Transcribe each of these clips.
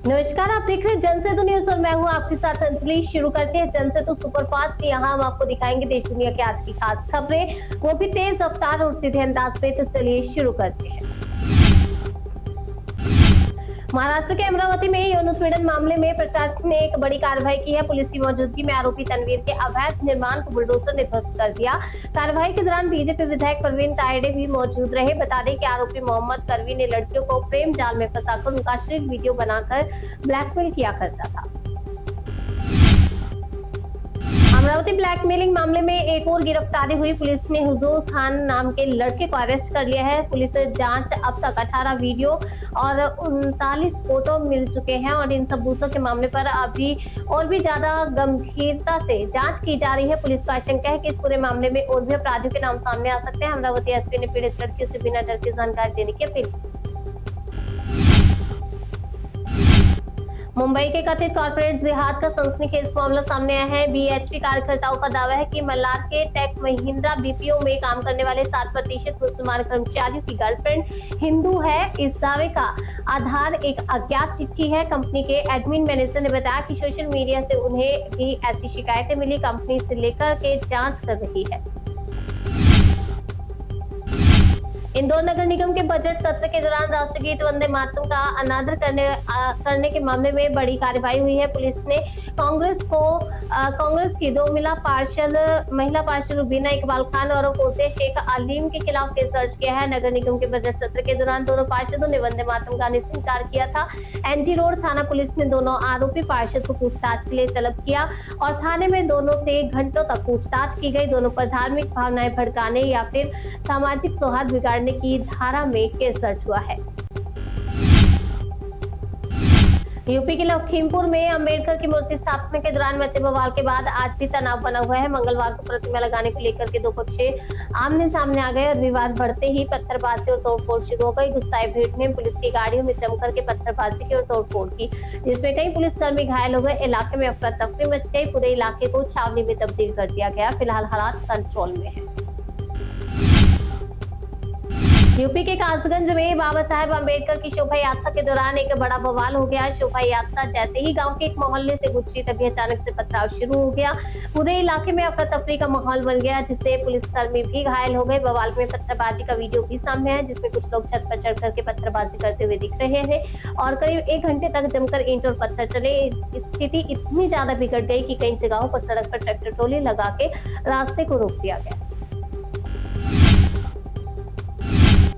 नमस्कार, आप देख रहे हैं जनसेतु न्यूज और मैं हूं आपके साथ अंजलि। शुरू करते हैं जनसेतु सुपरफास्ट। यहां हम आपको दिखाएंगे देश दुनिया के आज की खास खबरें, वो भी तेज रफ्तार और सीधे अंदाज में। तो चलिए शुरू करते हैं। महाराष्ट्र के अमरावती में यौन उत्पीड़न मामले में प्रशासन ने एक बड़ी कार्रवाई की है। पुलिस की मौजूदगी में आरोपी तनवीर के अवैध निर्माण को बुलडोजर ने ध्वस्त कर दिया। कार्रवाई के दौरान बीजेपी विधायक प्रवीण तायडे भी मौजूद रहे। बता दें कि आरोपी मोहम्मद करवी ने लड़कियों को प्रेम जाल में फंसाकर उनका अश्लील वीडियो बनाकर ब्लैकमेल किया करता था। अमरावती ब्लैकमेलिंग मामले में एक और गिरफ्तारी हुई। पुलिस ने हुजूर खान नाम के लड़के को अरेस्ट कर लिया है। पुलिस जांच अब तक 18 वीडियो और 39 फोटो मिल चुके हैं और इन सबूतों के मामले पर अभी और भी ज्यादा गंभीरता से जांच की जा रही है। पुलिस का आशंका है कि इस पूरे मामले में और भी अपराधियों के नाम सामने आ सकते हैं। अमरावती एसपी ने पीड़ित लड़कियों से बिना डर के जानकारी देने की अपील की। मुंबई के कथित कॉर्पोरेट जिहाद का सनसनीखेज मामला सामने आया है। बीएचपी कार्यकर्ताओं का दावा है कि मल्लार के टेक महिंद्रा बीपीओ में काम करने वाले 7% मुसलमान कर्मचारियों की गर्लफ्रेंड हिंदू है। इस दावे का आधार एक अज्ञात चिट्ठी है। कंपनी के एडमिन मैनेजर ने बताया कि सोशल मीडिया से उन्हें भी ऐसी शिकायतें मिली। कंपनी से लेकर के जांच कर रही है। इंदौर नगर निगम के बजट सत्र के दौरान राष्ट्रगीत वंदे मातरम का अनादर करने के मामले में बड़ी कार्रवाई हुई है। पुलिस ने कांग्रेस की दो महिला पार्षद रुबीना इकबाल खान और पोते शेख अलीम के खिलाफ केस दर्ज किया है। नगर निगम के बजट सत्र के दौरान दोनों पार्षदों ने वंदे मातरम गाने से इनकार किया था। एनजी रोड थाना पुलिस ने दोनों आरोपी पार्षद को पूछताछ के लिए तलब किया और थाने में दोनों से घंटों तक पूछताछ की गई। दोनों पर धार्मिक भावनाएं भड़काने या फिर सामाजिक सौहार्द बिगाड़ने की धारा में केस दर्ज हुआ है। यूपी के लखीमपुर में अंबेडकर की मूर्ति स्थापना के दौरान मचे बवाल के बाद आज भी तनाव बना हुआ है। मंगलवार को प्रतिमा लगाने को लेकर के दो पक्ष आमने सामने आ गए और विवाद बढ़ते ही पत्थरबाजी और तोड़फोड़ शुरू हो गई। गुस्साए भीड़ ने पुलिस की गाड़ियों में जमकर के पत्थरबाजी की और तोड़फोड़ की, जिसमें कई पुलिसकर्मी घायल हो गए। इलाके में अफरा तफरी मच गई। पूरे इलाके को छावनी में तब्दील कर दिया गया। फिलहाल हालात कंट्रोल में है। यूपी के कासगंज में बाबा साहेब अम्बेडकर की शोभा यात्रा के दौरान एक बड़ा बवाल हो गया। शोभा यात्रा जैसे ही गांव के एक मोहल्ले से गुजरी तभी अचानक से पथराव शुरू हो गया। पूरे इलाके में अफरा तफरी का माहौल बन गया, जिससे पुलिसकर्मी भी घायल हो गए। बवाल में पत्थरबाजी का वीडियो भी सामने आया, जिसमें कुछ लोग छत पर चढ़ करके पत्थरबाजी करते हुए दिख रहे हैं और करीब 1 घंटे तक जमकर ईंट और पत्थर चले। स्थिति इतनी ज्यादा बिगड़ गई कि कई जगहों पर सड़क पर ट्रैक्टर ट्रॉली लगा के रास्ते को रोक दिया गया।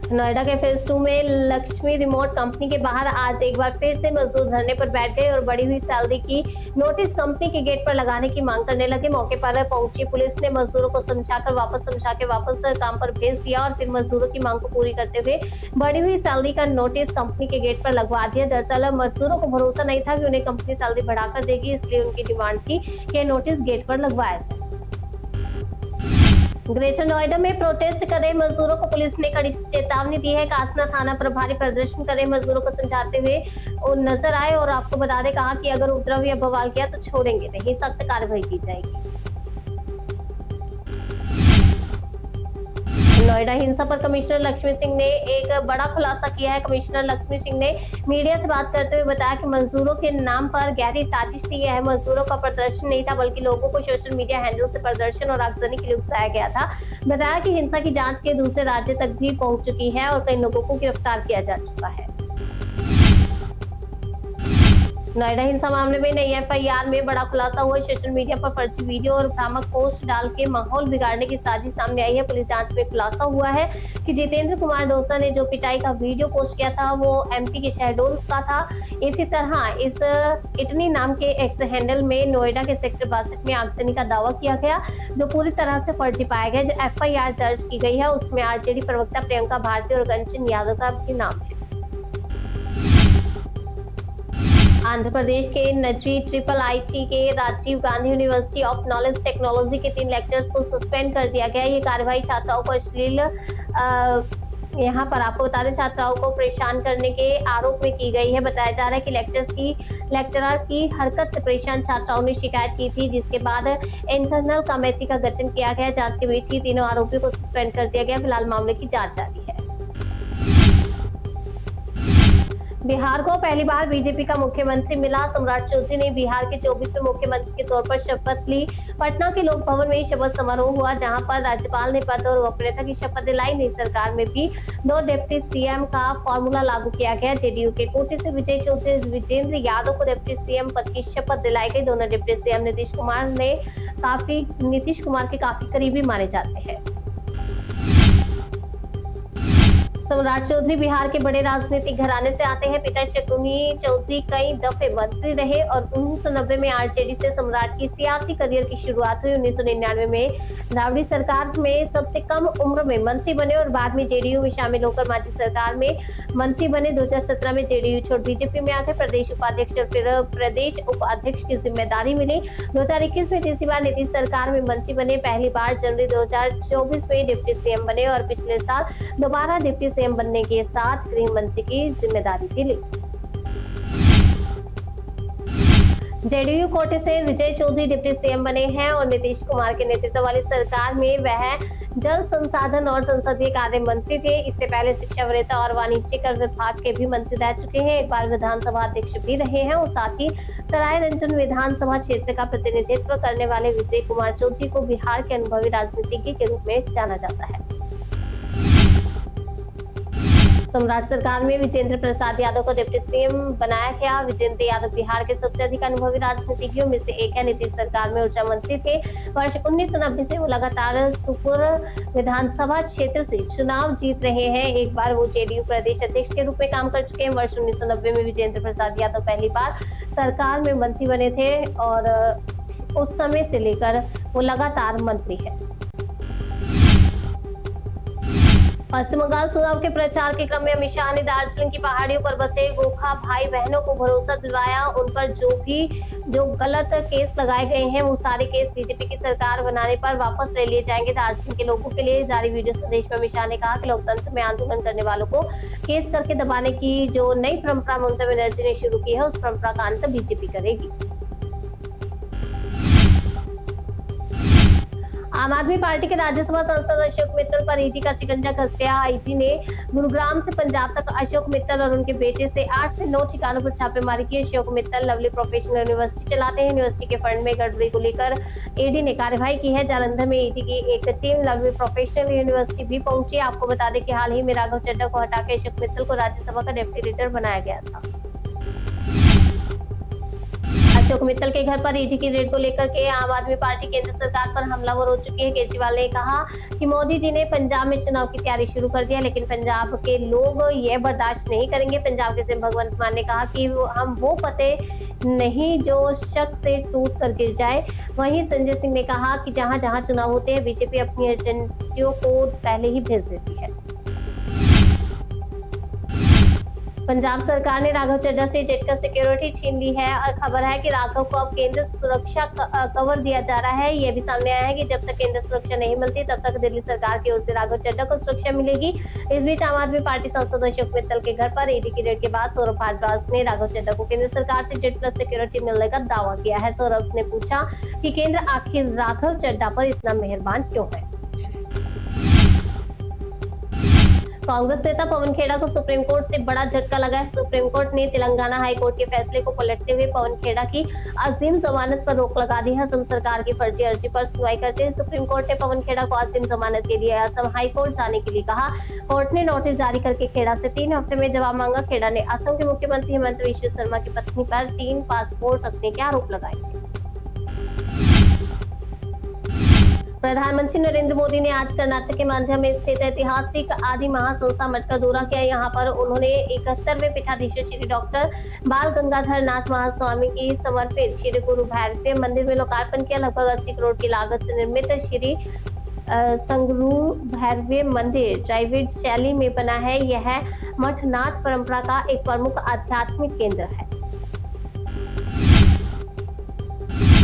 नोएडा के फेज 2 में लक्ष्मी रिमोट कंपनी के बाहर आज एक बार फिर से मजदूर धरने पर बैठ गए और बढ़ी हुई सैलरी की नोटिस कंपनी के गेट पर लगाने की मांग करने लगे। मौके पर पहुंची पुलिस ने मजदूरों को समझा के वापस काम पर भेज दिया और फिर मजदूरों की मांग को पूरी करते हुए बढ़ी हुई सैलरी का नोटिस कंपनी के गेट पर लगवा दिया। दरअसल मजदूरों को भरोसा नहीं था कि उन्हें कंपनी सैलरी बढ़ाकर देगी, इसलिए उनकी डिमांड थी कि नोटिस गेट पर लगवाया जाए। ग्रेटर नोएडा में प्रोटेस्ट कर रहे मजदूरों को पुलिस ने कड़ी चेतावनी दी है। कासना थाना प्रभारी प्रदर्शन कर रहे मजदूरों को समझाते हुए नजर आए और आपको बता दें कहा कि अगर उपद्रव या बवाल किया तो छोड़ेंगे नहीं, सख्त कार्रवाई की जाएगी। नोएडा हिंसा पर कमिश्नर लक्ष्मी सिंह ने एक बड़ा खुलासा किया है। कमिश्नर लक्ष्मी सिंह ने मीडिया से बात करते हुए बताया कि मजदूरों के नाम पर गहरी साजिश थी। यह मजदूरों का प्रदर्शन नहीं था, बल्कि लोगों को सोशल मीडिया हैंडल से प्रदर्शन और आगजनी के लिए उकसाया गया था। बताया कि हिंसा की जांच के दूसरे राज्य तक भी पहुंच चुकी है और कई लोगों को गिरफ्तार किया जा चुका है। नोएडा हिंसा मामले में नई एफआईआर में बड़ा खुलासा हुआ। सोशल मीडिया पर फर्जी वीडियो और भ्रामक पोस्ट डाल के माहौल बिगाड़ने की साजिश सामने आई है। पुलिस जांच में खुलासा हुआ है कि जितेंद्र कुमार डोसा ने जो पिटाई का वीडियो पोस्ट किया था वो एमपी के शहडोल का था। इसी तरह इस इटनी नाम के एक्स हैंडल में नोएडा के सेक्टर 62 में आगजनी का दावा किया गया, जो पूरी तरह से फर्जी पाया गया। जो एफआईआर दर्ज की गई है उसमें आरजेडी प्रवक्ता प्रियंका भारती और कंचन यादव का भी नाम है। आंध्र प्रदेश के नजरी IIIT के Rajiv Gandhi university of knowledge technology के 3 लेक्चर्स को सस्पेंड कर दिया गया। ये कार्रवाई छात्राओं को अश्लील यहाँ पर आपको बता दें छात्राओं को परेशान करने के आरोप में की गई है। बताया जा रहा है कि लेक्चरर की हरकत से परेशान छात्राओं ने शिकायत की थी, जिसके बाद इंटरनल कमेटी का गठन किया गया। जांच के बीच ही तीनों आरोपियों को सस्पेंड कर दिया गया। फिलहाल मामले की जांच जारी है। बिहार को पहली बार बीजेपी का मुख्यमंत्री मिला। सम्राट चौधरी ने बिहार के 24वें मुख्यमंत्री के तौर पर शपथ ली। पटना के लोक भवन में शपथ समारोह हुआ, जहां पर राज्यपाल ने पद और गोपनीयता की शपथ दिलाई। नई सरकार में भी 2 डिप्टी सीएम का फॉर्मूला लागू किया गया। जेडीयू के कोटे से विजय चौधरी विजेंद्र यादव को डिप्टी सीएम पद की शपथ दिलाई गई। दोनों डिप्टी सीएम नीतीश कुमार के काफी करीबी माने जाते हैं। सम्राट चौधरी बिहार के बड़े राजनीतिक घराने से आते हैं। पिता शकुनी चौधरी कई दफे मंत्री रहे और 1990 में आरजेडी से सम्राट की सियासी करियर की शुरुआत हुई। 1999 में द्राविड़ी सरकार में सबसे कम उम्र में मंत्री बने और बाद में जेडीयू में शामिल होकर मांझी सरकार में मंत्री बने। 2017 में जेडीयू छोड़ बीजेपी में आकर प्रदेश उपाध्यक्ष और फिर प्रदेश उपाध्यक्ष की जिम्मेदारी मिली। 2021 में तीसरी बार नीतीश सरकार में मंत्री बने। पहली बार जनवरी 2024 में डिप्टी सीएम बने और पिछले साल दोबारा डिप्टी सीएम बनने के साथ गृह मंत्री की जिम्मेदारी भी ली। जेडीयू कोटे से विजय चौधरी डिप्टी सीएम बने हैं और नीतीश कुमार के नेतृत्व वाली सरकार में वह जल संसाधन और संसदीय कार्य मंत्री थे। इससे पहले शिक्षा, वरीयता और वाणिज्य कर विभाग के भी मंत्री रह चुके हैं। एक बार विधानसभा अध्यक्ष भी रहे हैं और साथ ही सराय रंजन विधानसभा क्षेत्र का प्रतिनिधित्व करने वाले विजय कुमार चौधरी को बिहार के अनुभवी राजनीतिज्ञ के रूप में जाना जाता है। सम्राट सरकार में विजेंद्र प्रसाद यादव को डिप्टी सीएम बनाया गया। विजेंद्र यादव बिहार के सबसे अधिक अनुभवी राजनीतिज्ञों में से एक है। नीतीश सरकार में ऊर्जा मंत्री थे। वर्ष 1990 से वो लगातार सुपुर विधानसभा क्षेत्र से चुनाव जीत रहे हैं। एक बार वो जेडीयू प्रदेश अध्यक्ष के रूप में काम कर चुके हैं। वर्ष 1990 में विजेंद्र प्रसाद यादव पहली बार सरकार में मंत्री बने थे और उस समय से लेकर वो लगातार मंत्री है। पश्चिम बंगाल चुनाव के प्रचार के क्रम में अमित शाह ने दार्जिलिंग की पहाड़ियों पर बसे गोरखा भाई बहनों को भरोसा दिलवाया। उन पर जो गलत केस लगाए गए हैं वो सारे केस बीजेपी की सरकार बनाने पर वापस ले लिए जाएंगे। दार्जिलिंग के लोगों के लिए जारी वीडियो संदेश में अमित शाह ने कहा कि लोकतंत्र में आंदोलन करने वालों को केस करके दबाने की जो नई परंपरा ममता बनर्जी ने शुरू की है, उस परंपरा का अंत बीजेपी करेगी। आम आदमी पार्टी के राज्यसभा सांसद अशोक मित्तल पर ईडी का शिकंजा कस गया। ईडी ने गुरुग्राम से पंजाब तक अशोक मित्तल और उनके बेटे से 8 से 9 ठिकानों पर छापेमारी की। Ashok Mittal lovely professional university चलाते हैं। यूनिवर्सिटी के फंड में गड़बड़ी को लेकर ईडी ने कार्यवाही की है। जालंधर में ईडी की एक टीम लवली प्रोफेशनल यूनिवर्सिटी भी पहुंची। आपको बता दें कि हाल ही में राघव चड्ढा को हटाकर अशोक मित्तल को राज्यसभा का डिप्टी लीडर बनाया गया था। अशोक मित्तल के घर पर ईडी की रेड को लेकर के आम आदमी पार्टी केंद्र सरकार पर हमलावर हो चुकी है। केजरीवाल ने कहा कि मोदी जी ने पंजाब में चुनाव की तैयारी शुरू कर दिया, लेकिन पंजाब के लोग ये बर्दाश्त नहीं करेंगे। पंजाब के सीएम भगवंत मान ने कहा कि हम वो पते नहीं जो शक से टूट कर गिर जाए। वहीं संजय सिंह ने कहा कि जहां जहां चुनाव होते हैं बीजेपी अपनी एजेंटियों को पहले ही भेज देती है। पंजाब सरकार ने राघव चड्ढा से जेट का सिक्योरिटी छीन ली है और खबर है कि राघव को अब केंद्र सुरक्षा कवर दिया जा रहा है। यह भी सामने आया है कि जब तक केंद्र सुरक्षा नहीं मिलती तब तक दिल्ली सरकार की ओर से राघव चड्ढा को सुरक्षा मिलेगी। इस बीच आम आदमी पार्टी सांसद अशोक मित्तल के घर पर ईडी की रेड के बाद सौरभ भारद्वाज ने राघव चड्ढा को केंद्र सरकार से जेट प्लस सिक्योरिटी मिलने का दावा किया है। सौरभ ने पूछा कि केंद्र आखिर राघव चड्ढा पर इतना मेहरबान क्यों है। कांग्रेस नेता पवन खेड़ा को सुप्रीम कोर्ट से बड़ा झटका लगा है। सुप्रीम कोर्ट ने तेलंगाना हाई कोर्ट के फैसले को पलटते हुए पवन खेड़ा की अजीम जमानत पर रोक लगा दी है। असम सरकार की फर्जी अर्जी पर सुनवाई करते हुए सुप्रीम कोर्ट ने पवन खेड़ा को अजीम जमानत के लिए असम हाई कोर्ट जाने के लिए कहा। कोर्ट ने नोटिस जारी करके खेड़ा से 3 हफ्ते में जवाब मांगा। खेड़ा ने असम के मुख्यमंत्री हेमंत बिश्व शर्मा की पत्नी पर 3 पासपोर्ट रखने के आरोप लगाए। प्रधानमंत्री नरेंद्र मोदी ने आज कर्नाटक के मांझा में स्थित ऐतिहासिक आदि महासंस्था मठ का दौरा किया। यहाँ पर उन्होंने 71वें पीठाधीश्वर श्री डॉक्टर बाल गंगाधर नाथ महास्वामी की समर्पित श्री गुरु भैरव मंदिर में लोकार्पण किया। लगभग 80 करोड़ की लागत से निर्मित श्री संगरू भैरव मंदिर द्रविड़ शैली में बना है। यह मठ नाथ परंपरा का एक प्रमुख आध्यात्मिक केंद्र है।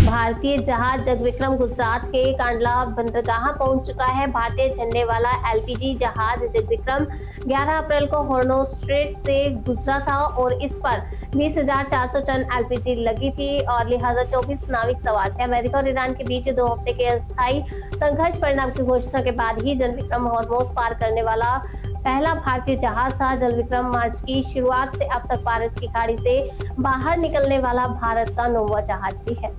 भारतीय जहाज जगविक्रम गुजरात के कांडला बंदरगाह पहुंच चुका है। भारतीय झंडे वाला एलपीजी जहाज जगविक्रम 11 अप्रैल को हॉर्नो स्ट्रेट से गुजरा था और इस पर 20,400 टन एलपीजी लगी थी और लिहाजा 24 नाविक सवार थे। अमेरिका और ईरान के बीच 2 हफ्ते के अस्थायी संघर्ष परिणाम की घोषणा के बाद ही जगविक्रम हॉर्मोज पार करने वाला पहला भारतीय जहाज था। जल विक्रम मार्च की शुरुआत से अब तक पारस की खाड़ी से बाहर निकलने वाला भारत का 9वां जहाज भी है।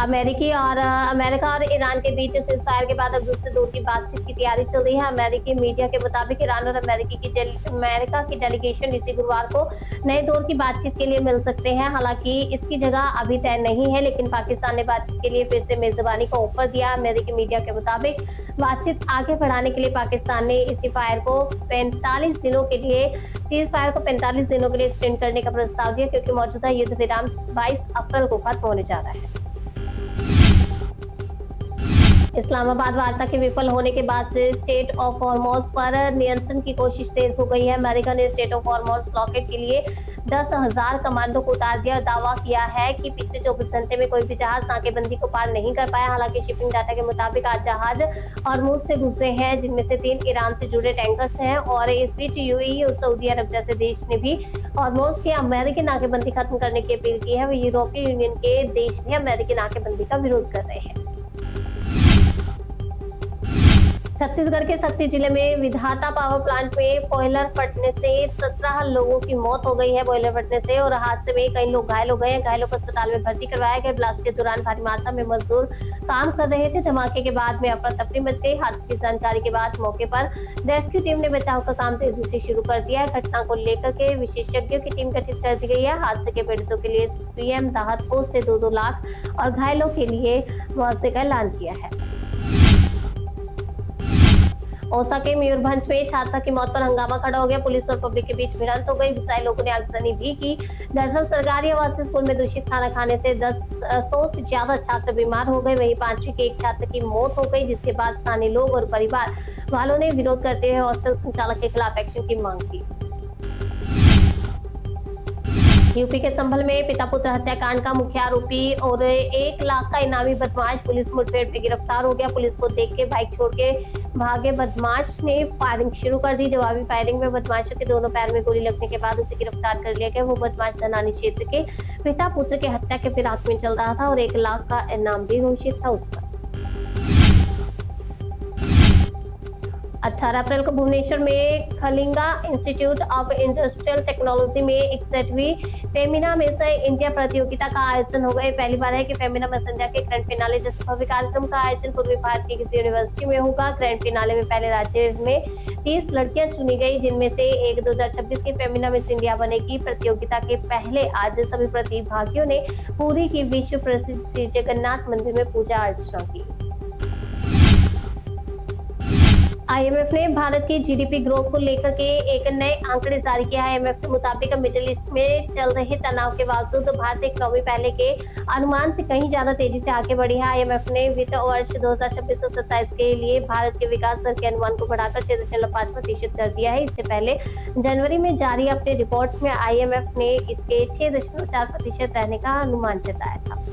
अमेरिका और ईरान के बीच सीज़फायर के बाद अब दूसरे दौर की बातचीत की तैयारी चल रही है। अमेरिकी मीडिया के मुताबिक ईरान और अमेरिका की डेलीगेशन इसी गुरुवार को नए दौर की बातचीत के लिए मिल सकते हैं। हालांकि इसकी जगह अभी तय नहीं है, लेकिन पाकिस्तान ने बातचीत के लिए फिर से मेजबानी का ऑफर दिया। अमेरिकी मीडिया के मुताबिक बातचीत आगे बढ़ाने के लिए पाकिस्तान ने सीज़फायर को 45 दिनों के लिए एक्सटेंड करने का प्रस्ताव दिया, क्योंकि मौजूदा युद्ध विराम 22 अप्रैल को खत्म होने जा रहा है। इस्लामाबाद वार्ता के विफल होने के बाद से स्टेट ऑफ हॉर्मोज पर नियंत्रण की कोशिश तेज हो गई है। अमेरिका ने स्टेट ऑफ हॉर्मोज ब्लॉकेड के लिए 10,000 कमांडो को उतार दिया और दावा किया है कि पिछले 24 घंटे में कोई भी जहाज नाकेबंदी को पार नहीं कर पाया। हालांकि शिपिंग डाटा के मुताबिक आज जहाज हॉर्मोज से गुजरे हैं, जिनमें से 3 ईरान से जुड़े टैंकर्स हैं। और इस बीच यूएई और सऊदी अरब जैसे देश ने भी हॉर्मोज के अमेरिकी नाकेबंदी खत्म करने की अपील की है। वह यूरोपीय यूनियन के देश भी अमेरिकी नाकेबंदी का विरोध कर रहे हैं। छत्तीसगढ़ के सक्ती जिले में विधाता पावर प्लांट में बॉयलर फटने से 17 लोगों की मौत हो गई है। बॉयलर फटने से और हादसे में कई लोग घायल हो गए हैं। घायलों को अस्पताल में भर्ती करवाया गया। ब्लास्ट के दौरान भारी मात्रा में मजदूर काम कर रहे थे। धमाके के बाद में अफरा तफरी मच गई। हादसे की जानकारी के बाद मौके पर रेस्क्यू टीम ने बचाव का काम तेजी से शुरू कर दिया है। घटना को लेकर के विशेषज्ञों की टीम गठित कर दी गई है। हादसे के पीड़ितों के लिए पीएम राहत कोष से 2-2 लाख और घायलों के लिए मुआवजे का ऐलान किया है। ओसा के मयूरभंज में छात्रा की मौत पर हंगामा खड़ा हो गया। पुलिस और पब्लिक के बीच भिड़ंत हो गई। गुस्साए लोगों ने आगजनी भी की। दरअसल सरकारी आवासीय स्कूल में दूषित खाना खाने से 100 से ज्यादा छात्र बीमार हो गए। वहीं 5वीं के एक छात्र की मौत हो गई, जिसके बाद स्थानीय लोग और परिवार वालों ने विरोध करते हुए हॉस्टल संचालक के खिलाफ एक्शन की मांग की। यूपी के संभल में पिता पुत्र हत्याकांड का मुख्य आरोपी और 1 लाख का इनामी बदमाश पुलिस मुठभेड़ में गिरफ्तार हो गया। पुलिस को देख के बाइक छोड़ के भागे बदमाश ने फायरिंग शुरू कर दी। जवाबी फायरिंग में बदमाशों के दोनों पैर में गोली लगने के बाद उसे गिरफ्तार कर लिया गया। वो बदमाश धनानी क्षेत्र के पिता पुत्र के हत्या के फिराक में चल रहा था और 1 लाख का इनाम भी घोषित था उस पर। 18 अप्रैल को भुवनेश्वर में Kalinga institute of industrial technology में 61वीं फेमिना मिस इंडिया प्रतियोगिता का आयोजन हो गया। पहली बार है कि फेमिना मिस इंडिया के ग्रैंड फिनाले जैसे भव्य कार्यक्रम का आयोजन पूर्वी भारत की किसी यूनिवर्सिटी में होगा। ग्रैंड फिनाले में पहले राज्य में 30 लड़कियां चुनी गई, जिनमें से एक 2026 की फेमिना मिस इंडिया बनेगी। प्रतियोगिता के पहले आज सभी प्रतिभागियों ने पुरी की विश्व प्रसिद्ध श्री जगन्नाथ मंदिर में पूजा अर्चना की। आईएमएफ ने भारत की जीडीपी ग्रोथ को लेकर के एक नए आंकड़े जारी किया है। आईएमएफ के मुताबिक मिडिल ईस्ट में चल रहे तनाव के बावजूद भारतीय इकोनॉमी पहले के अनुमान से कहीं ज्यादा तेजी से आगे बढ़ी है। आईएमएफ ने वित्त वर्ष 2026-27 के लिए भारत के विकास दर के अनुमान को बढ़ाकर 6.5% कर दिया है। इससे पहले जनवरी में जारी अपने रिपोर्ट में आईएमएफ ने इसके 6.4% रहने का अनुमान जताया था।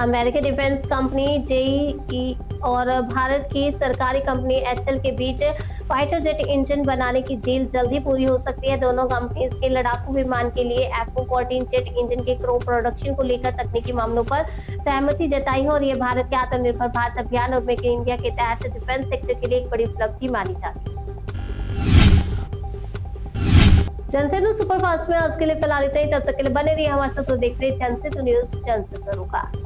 अमेरिकी डिफेंस कंपनी जेईई और भारत की सरकारी कंपनी एचएल के बीच फाइटर जेट इंजन बनाने की डील जल्द ही पूरी हो सकती है। दोनों कंपनीज के लड़ाकू विमान के लिए F-14 जेट इंजन के क्रो प्रोडक्शन को लेकर तकनीकी मामलों पर सहमति जताई है और ये भारत के आत्मनिर्भर भारत अभियान और मेक इन इंडिया के तहत डिफेंस सेक्टर के लिए एक बड़ी उपलब्धि मानी जाती है। जनसेतु सुपरफास्ट में आज के लिए फिलहाल इतना ही। तब तक के लिए बने रहिए हमारे साथ, तो देखते रहिए जनसेतु न्यूज, जन से सरोकार।